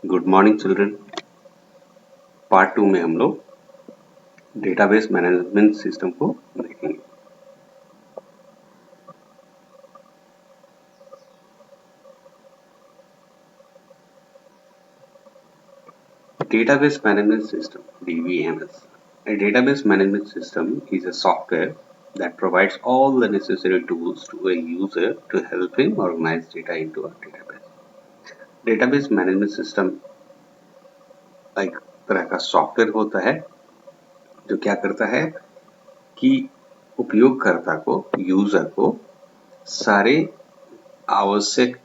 Good morning children. Part 2 में हम लोग डेटाबेस मैनेजमेंट सिस्टम को देखेंगे। Database Management System (DBMS). A database management system is a software that provides all the necessary tools to a user to help him organize data into a database. Database management system एक तरह का software होता है जो क्या करता है कि उपयोगकर्ता को, यूजर को सारे आवश्यक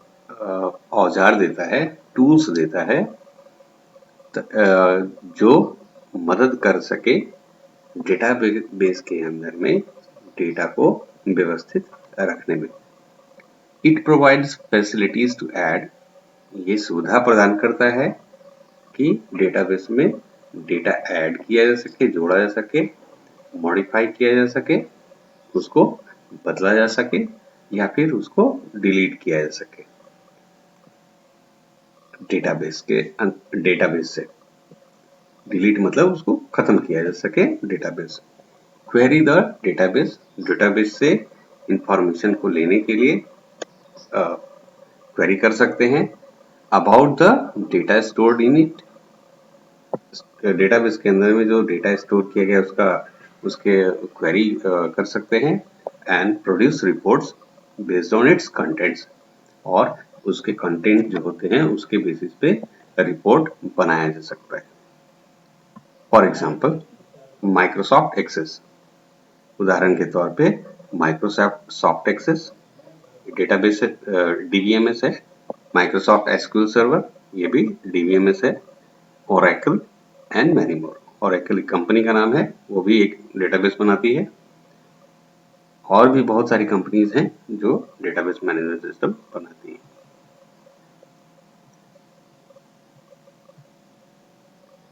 औजार देता है, टूल्स देता है जो मदद कर सके डेटाबेस के अंदर में डेटा को व्यवस्थित रखने में। It provides facilities to add, ये सुविधा प्रदान करता है कि डेटाबेस में डेटा ऐड किया जा सके, जोड़ा जा सके, मॉडिफाई किया जा सके, उसको बदला जा सके या फिर उसको डिलीट किया जा सके डेटाबेस से। डिलीट मतलब उसको खत्म किया जा सके database. Query the database, database से इंफॉर्मेशन को लेने के लिए क्वेरी कर सकते हैं। About the data stored in it, database के अंदर में जो डेटा स्टोर किया गया उसके क्वेरी कर सकते हैं। And produce reports based on it's contents, और उसके कंटेंट जो होते हैं उसके बेसिस पे रिपोर्ट बनाया जा सकता है। फॉर एग्जाम्पल माइक्रोसॉफ्ट एक्सेस, उदाहरण के तौर पे माइक्रोसॉफ्ट एक्सेस डेटाबेस डीबीएमएस है। माइक्रोसॉफ्ट एसक्यूएल सर्वर, ये भी डीबीएमएस है। Oracle and many more, Oracle company का नाम है, वो भी एक डेटाबेस बनाती है। और भी बहुत सारी कंपनीज हैं जो डेटाबेस मैनेजमेंट सिस्टम बनाती है।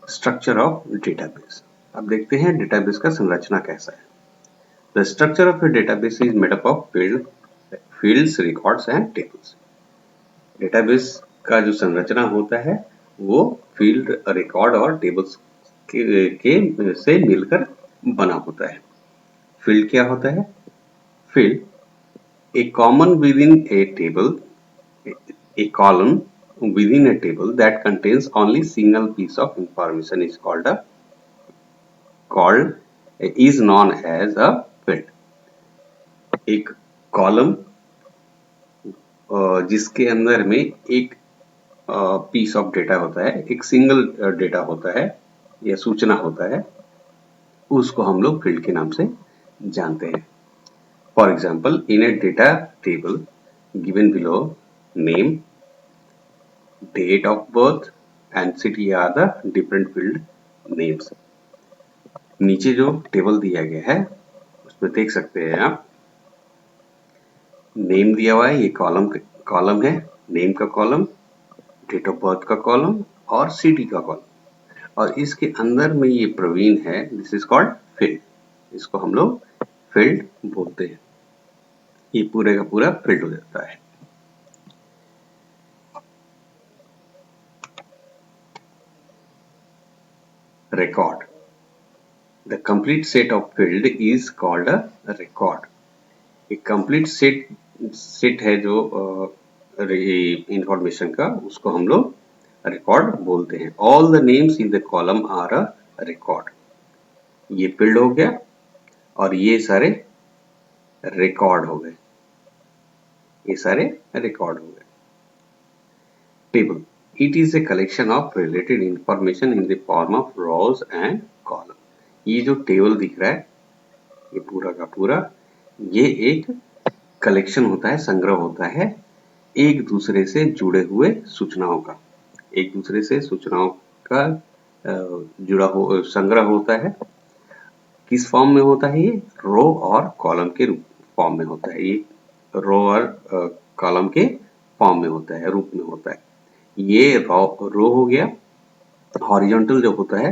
स्ट्रक्चर ऑफ डेटाबेस, अब देखते हैं डेटाबेस का संरचना कैसा है। The structure of A database is made up of fields, records and tables. Database का जो संरचना होता है वो फील्ड, रिकॉर्ड और टेबल्स के से मिलकर बना होता है। फील्ड क्या होता है? Field a common within a table, a column within a table that contains only single piece of information is is known as a field. एक कॉलम जिसके अंदर में एक पीस ऑफ डेटा होता है, एक सिंगल डेटा होता है या सूचना होता है, उसको हम लोग फील्ड के नाम से जानते हैं। For example, in a data table given below, name, date of birth and city are the different field names. नीचे जो टेबल दिया गया है उसमें देख सकते हैं आप, नेम दिया हुआ है, ये कॉलम है, नेम का कॉलम, डेट ऑफ बर्थ का कॉलम और सिटी का कॉलम, और इसके अंदर में ये प्रवीण है, दिस इज कॉल्ड फील्ड, इसको हम लोग फील्ड बोलते हैं। ये पूरे का पूरा फील्ड हो जाता है। Record, the complete set of field is called a record. एक complete set है जो इंफॉर्मेशन का, उसको हम लोग रिकॉर्ड बोलते हैं। All the names in the column are a record. ये फील्ड हो गया और ये सारे रिकॉर्ड हो गए, ये सारे रिकॉर्ड हो गए। Table, it is a collection of related information in the form of rows and column. ये जो टेबल दिख रहा है, ये पूरा का पूरा, ये एक कलेक्शन होता है, संग्रह होता है एक दूसरे से जुड़े हुए सूचनाओं का, एक दूसरे से सूचनाओं का संग्रह होता है। किस फॉर्म में होता है? ये रो और कॉलम के फॉर्म में होता है। ये रो और कॉलम के फॉर्म में होता है, रूप में होता है। ये रो हो गया, हॉरिजॉन्टल जो होता है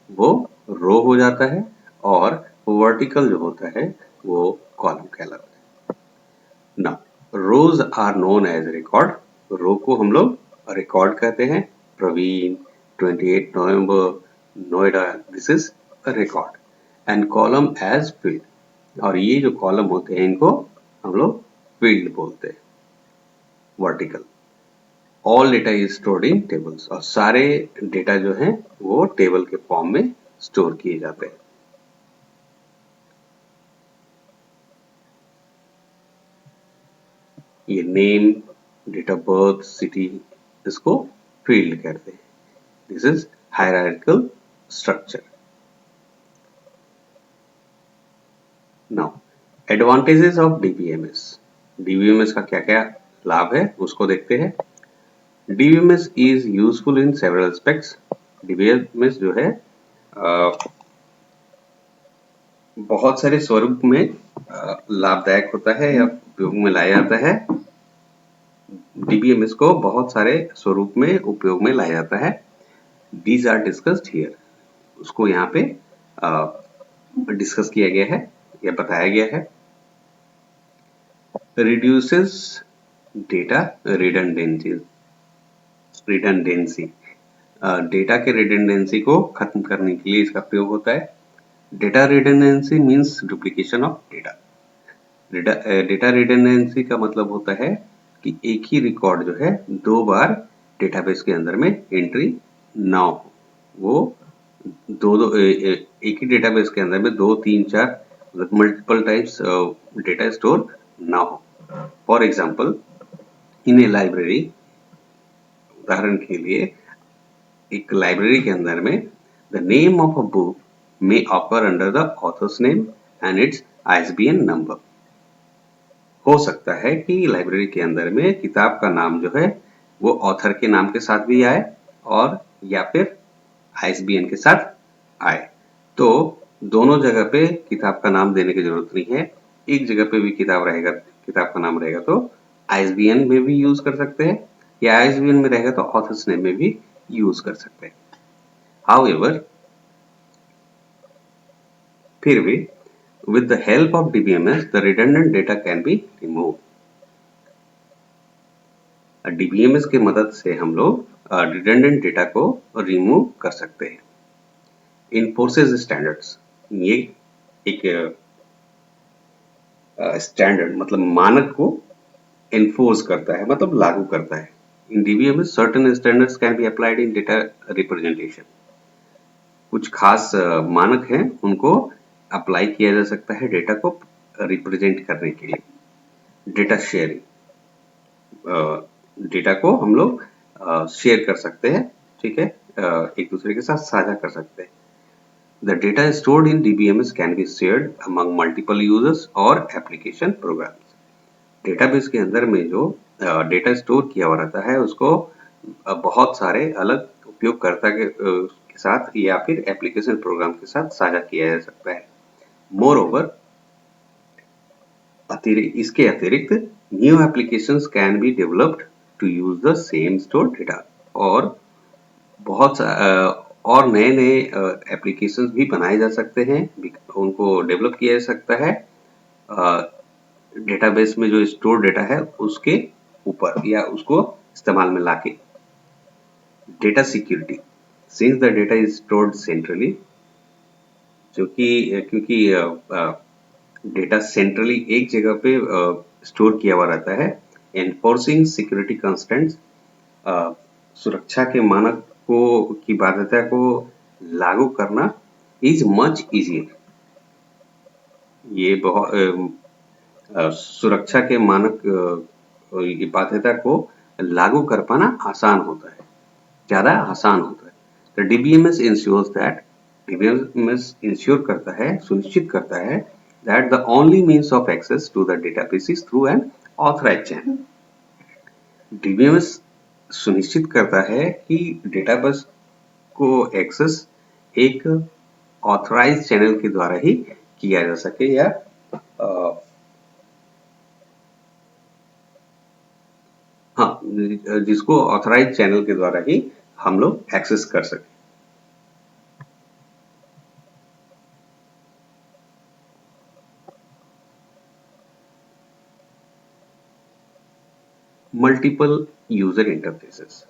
वो रो हो जाता है, और वर्टिकल जो होता है वो कॉलम कहलाता है। Now rows are known as record, row को हम लोग रिकॉर्ड कहते हैं Praveen, 28 November, Noida. This is a record and column as field. और ये जो कॉलम होते हैं इनको हम लोग फील्ड बोलते हैं. Vertical. All data is stored in tables और सारे डेटा जो हैं वो टेबल के फॉर्म में स्टोर किए जाते हैं. ये name, date of birth, city, इसको फील्ड कहते हैं. This is hierarchical structure. Now advantages of DBMS. DBMS का क्या क्या लाभ है उसको देखते हैं. DBMS is useful in several aspects. DBMS जो है बहुत सारे स्वरूप में लाभदायक होता है या उपयोग में लाया जाता है. डीबीएमएस को बहुत सारे स्वरूप में उपयोग में लाया जाता है. These are discussed here. उसको यहाँ पे डिस्कस किया गया है या बताया गया है. Reduces data redundancy. डेटा के रिडंडेंसी को खत्म करने के लिए इसका प्रयोग होता है. Data redundancy means duplication of data. Data redundancy का मतलब होता है कि एक ही रिकॉर्ड जो है दो बार डेटाबेस के अंदर में एंट्री ना हो. वो एक ही डेटाबेस के अंदर में 2, 3, 4 मल्टीपल टाइम्स डेटा स्टोर ना हो. For example in A library, उदाहरण के लिए एक लाइब्रेरी के अंदर में the name of a book may occur under the author's name and it's ISBN number. हो सकता है कि लाइब्रेरी के अंदर में किताब का नाम जो है वो ऑथर के नाम के साथ भी आए और या फिर आईएसबीएन के साथ आए. तो दोनों जगह पे किताब का नाम देने की जरूरत नहीं है. एक जगह पे भी किताब का नाम रहेगा तो आईएसबीएन में भी यूज कर सकते हैं या आईएसबीएन में रहेगा तो ऑथर्स नेम में भी यूज कर सकते हैं. हाउएवर, फिर भी with the help of DBMS the redundant data can be removed. DBMS की मदद से हम लोग रिडंडेंट डेटा को रिमूव कर सकते हैं. इन्फोर्सेस स्टैंडर्ड्स. ये एक स्टैंडर्ड मतलब मानक को एनफोर्स करता है मतलब लागू करता है. इन DBMS certain standards can be applied in data representation. कुछ खास मानक हैं उनको अप्लाई किया जा सकता है डेटा को रिप्रेजेंट करने के लिए. Data sharing. डेटा को हम लोग शेयर कर सकते हैं. ठीक है, एक दूसरे के साथ साझा कर सकते हैं. The data stored in DBMS can be shared among multiple users और application programs. डेटाबेस के अंदर में जो डेटा स्टोर किया हुआ रहता है उसको बहुत सारे अलग उपयोगकर्ता के साथ या फिर एप्लीकेशन प्रोग्राम के साथ साझा किया जा सकता है. मोरओवर, इसके अतिरिक्त new applications can be developed to use the same store data. और बहुत और नए नए एप्लीकेशंस भी बनाए जा सकते हैं, उनको डेवलप किया जा सकता है डेटाबेस में जो स्टोर डेटा है उसके ऊपर या उसको इस्तेमाल में लाके. Data security. Since the data is stored centrally, क्योंकि डेटा सेंट्रली एक जगह पे स्टोर किया हुआ रहता है. Enforcing security constraints. सुरक्षा के मानक की बाध्यता को लागू करना इज मच इजियर. ये बहुत सुरक्षा के मानक की बाध्यता को लागू कर पाना आसान होता है, ज्यादा आसान होता है. तो DBMS ensures that. DBMS ensure करता है, सुनिश्चित करता है that the only means of access to the database is through an authorized channel. DBMS सुनिश्चित करता है कि डेटाबेस को एक्सेस एक ऑथराइज चैनल के द्वारा ही किया जा सके या जिसको ऑथराइज चैनल के द्वारा ही हम लोग एक्सेस कर सके. Multiple user interfaces.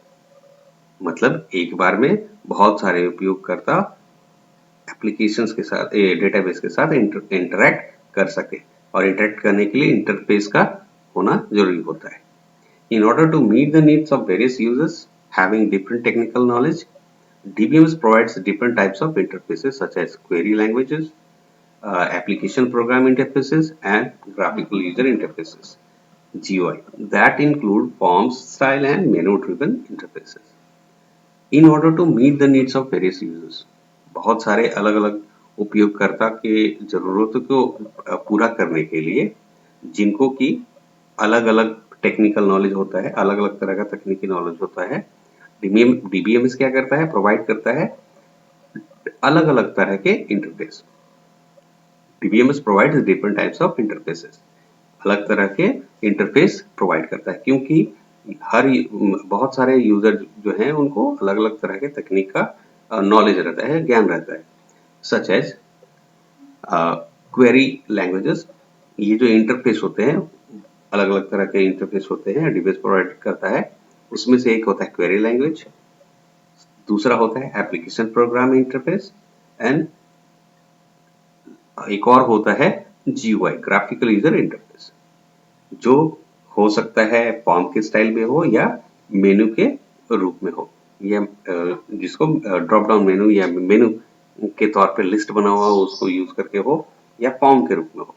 मतलब एक बार में बहुत सारे उपयोगकर्ता एप्लीकेशंस के साथ डेटाबेस के साथ इंटरैक्ट कर सके, और इंटरैक्ट करने के लिए इंटरफेस का होना जरूरी होता है। In order to meet the needs of various users having different technical knowledge, DBMS provides different types of interfaces such as query languages, application program interfaces, and graphical user interfaces (GUI) that include forms, style, and menu-driven interfaces. In order to meet the needs of various users, बहुत सारे अलग-अलग उपयोगकर्ता के जरूरतों को पूरा करने के लिए, जिनको कि अलग-अलग टेक्निकल नॉलेज होता है, अलग-अलग तरह का तकनीकी नॉलेज होता है, DBMS क्या करता है, प्रोवाइड करता है अलग-अलग तरह के interface. DBMS provides different types of interfaces. अलग तरह के इंटरफेस प्रोवाइड करता है, क्योंकि बहुत सारे यूजर जो हैं उनको अलग-अलग तरह के तकनीक का नॉलेज रहता है, ज्ञान रहता है। सच एज क्वेरी लैंग्वेजेस, ये जो इंटरफेस होते हैं, अलग-अलग तरह के इंटरफेस होते हैं, DBMS प्रोवाइड करता है। उसमें से एक होता है क्वेरी लैंग्वेज, दूसरा होता है एप्लीकेशन प्रोग्राम इंटरफेस, एंड एक और होता है GUI, ग्राफिकल यूजर इंटरफेस, जो हो सकता है फॉर्म के स्टाइल में हो या मेनू के रूप में हो, या जिसको ड्रॉप डाउन मेनू या मेनू के तौर पे लिस्ट बना हुआ हो उसको यूज करके हो, या फॉर्म के रूप में हो।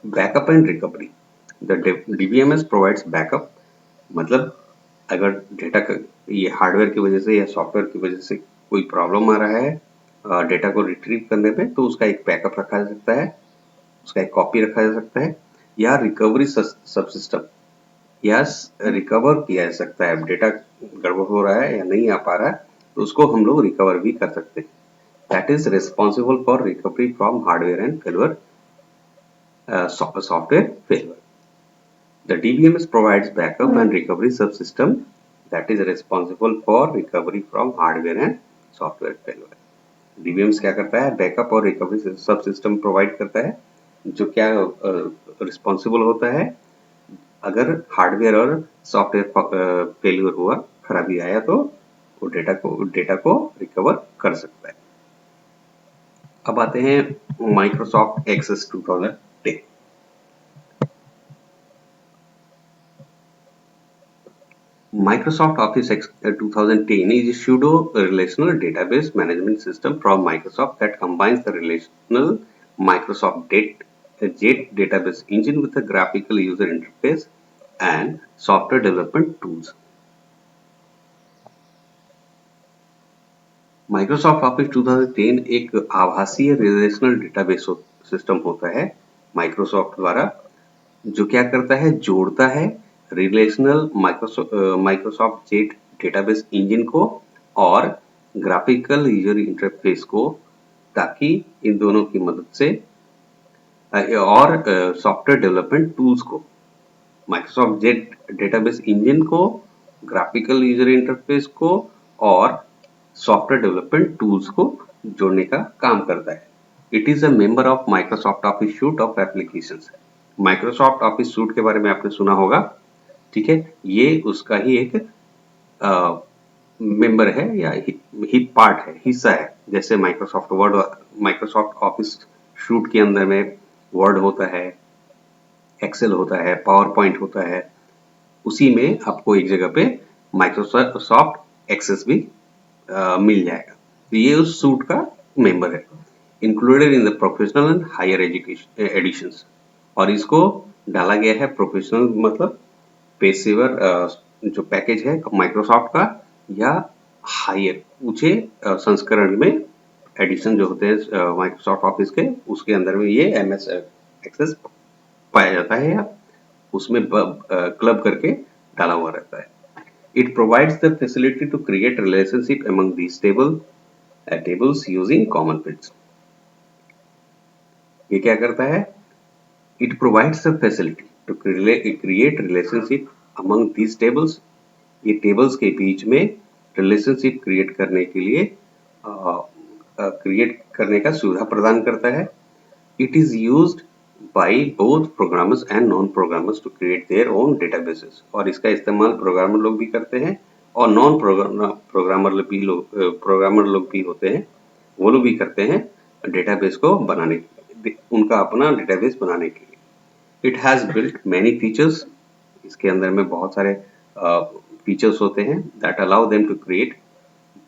Backup and recovery, the DBMS provides backup, मतलब अगर डेटा का ये हार्डवेयर की वजह से या सॉफ्टवेयर की वजह से कोई प्रॉब्लम आ रहा है डेटा को रिट्रीव करने में, तो उसका एक बैकअप रखा जा सकता है, उसका एक कॉपी रखा जा सकता है, या रिकवरी सब सिस्टम, या रिकवर किया जा सकता है। डेटा गड़बड़ हो रहा है या नहीं आ पा रहा है तो उसको हम लोग रिकवर भी कर सकते हैं। That is responsible for recovery from hardware and failure, software failure. The DBMS provides backup and recovery subsystem that is responsible for recovery from hardware and software failure. DBMS क्या करता है, बैकअप और recovery सब system provide करता है, जो क्या responsible होता है अगर हार्डवेयर और सॉफ्टवेयर फेलियर हुआ, खराबी आया, तो वो डेटा को रिकवर कर सकता है। अब आते हैं Microsoft Access 2010। Microsoft Office 2010 is a pseudo-relational database management system from Microsoft that combines the relational Microsoft JET database engine with a graphical user interface and software development tools. Microsoft Office 2010 एक आभासीय relational database system होता है Microsoft द्वारा, जो क्या करता है, जोड़ता है relational Microsoft jet database engine को और ग्राफिकल यूजर इंटरफेस को, ताकि इन दोनों की मदद से और सॉफ्टवेयर डेवलपमेंट टूल्स को, माइक्रोसॉफ्ट जेट डेटाबेस इंजन को, ग्राफिकल यूजर इंटरफेस को और सॉफ्टवेयर डेवलपमेंट टूल्स को जोड़ने का काम करता है। It is a member of Microsoft office suit of applications. Microsoft office suit के बारे में आपने सुना होगा, ठीक है, ये उसका ही एक मेंबर है या ही पार्ट है, हिस्सा है। जैसे माइक्रोसॉफ्ट ऑफिस सूट के अंदर में वर्ड होता है, एक्सेल होता है, पावर पॉइंट होता है, उसी में आपको एक जगह पे माइक्रोसॉफ्ट एक्सेस भी मिल जाएगा। तो ये उस सूट का मेंबर है, included in the professional and higher education editions, और इसको डाला गया है प्रोफेशनल मतलब पेशेवर जो पैकेज है माइक्रोसॉफ्ट का, या हायर ऊंचे संस्करण में एडिशन जो होते हैं माइक्रोसॉफ्ट ऑफिस के, उसके अंदर में ये MS एक्सेस पाया जाता है या उसमें क्लब करके डाला हुआ रहता है। It provides the facility to create relationship among these tables using common fields. ये क्या करता है? It provides the facility to create relationship among these tables. ये टेबल्स के बीच में रिलेशनशिप क्रिएट करने के लिए क्रिएट करने का सुविधा प्रदान करता है। It is used by both programmers and non-programmers to create their own databases. और इसका इस्तेमाल प्रोग्रामर लोग भी करते हैं और नॉन प्रोग्रामर लोग भी होते हैं, वो लोग भी करते हैं डेटाबेस को बनाने उनका अपना डेटाबेस बनाने के लिए। It has built many features, इसके अंदर में बहुत सारे फीचर्स होते हैं that allow them to create,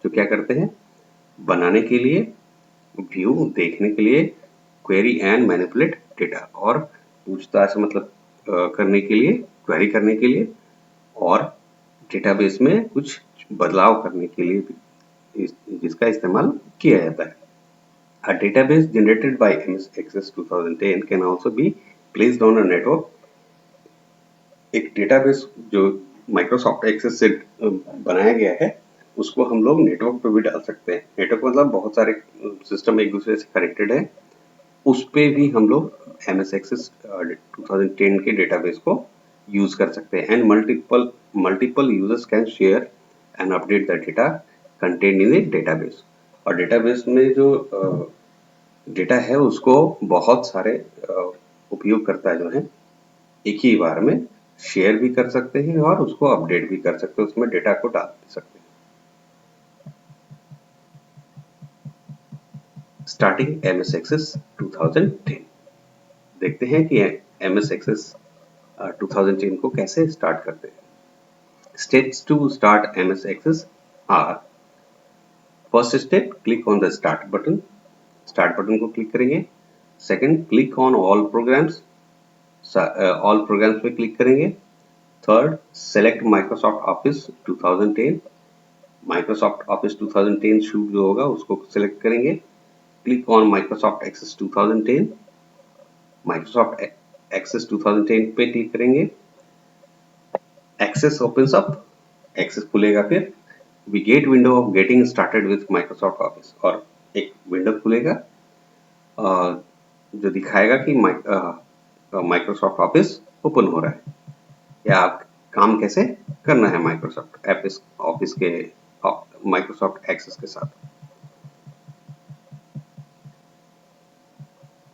जो क्या करते हैं बनाने के लिए, व्यू देखने के लिए, क्वेरी एंड मैनिपुलेट डेटा, और पूछताछ मतलब करने के लिए, क्वेरी करने के लिए, और डेटाबेस में कुछ बदलाव करने के लिए भी जिसका इस्तेमाल किया जाता है। A database generated by MS Access 2010 can also be placed on a network. एक डेटाबेस जो माइक्रोसॉफ्ट एक्सेस से बनाया गया है उसको हम लोग नेटवर्क पे भी डाल सकते हैं। नेटवर्क मतलब बहुत सारे सिस्टम एक दूसरे से कनेक्टेड है, उस पे भी हम लोग MS Access 2010 के डेटाबेस को यूज कर सकते हैं। And multiple users can share and update the data content in the database. और डेटाबेस में जो डेटा है उसको बहुत सारे उपयोगकर्ता जो है एक ही बार में शेयर भी कर सकते हैं और उसको अपडेट भी कर सकते हैं, उसमें डेटा को डाल सकते हैं। स्टार्टिंग MS Access 2010, देखते हैं कि MS Access 2010 को कैसे स्टार्ट करते हैं। Steps to start MS Access are, first step click on the start button, start button को क्लिक करेंगे। Second click on all programs, all programs पे क्लिक करेंगे। Third select Microsoft Office 2010, Microsoft Office 2010 शुरू जो होगा उसको सेलेक्ट करेंगे। Click on Microsoft Access 2010, Microsoft Access 2010 पे क्लिक करेंगे। एक्सेस ओपन्स अप, एक्सेस खुलेगा, फिर we get window of getting started with Microsoft Office, और एक विंडो खुलेगा जो दिखाएगा कि माइक्रोसॉफ्ट ऑफिस ओपन हो रहा है या काम कैसे करना है माइक्रोसॉफ्ट ऑफिस के माइक्रोसॉफ्ट एक्सेस के साथ।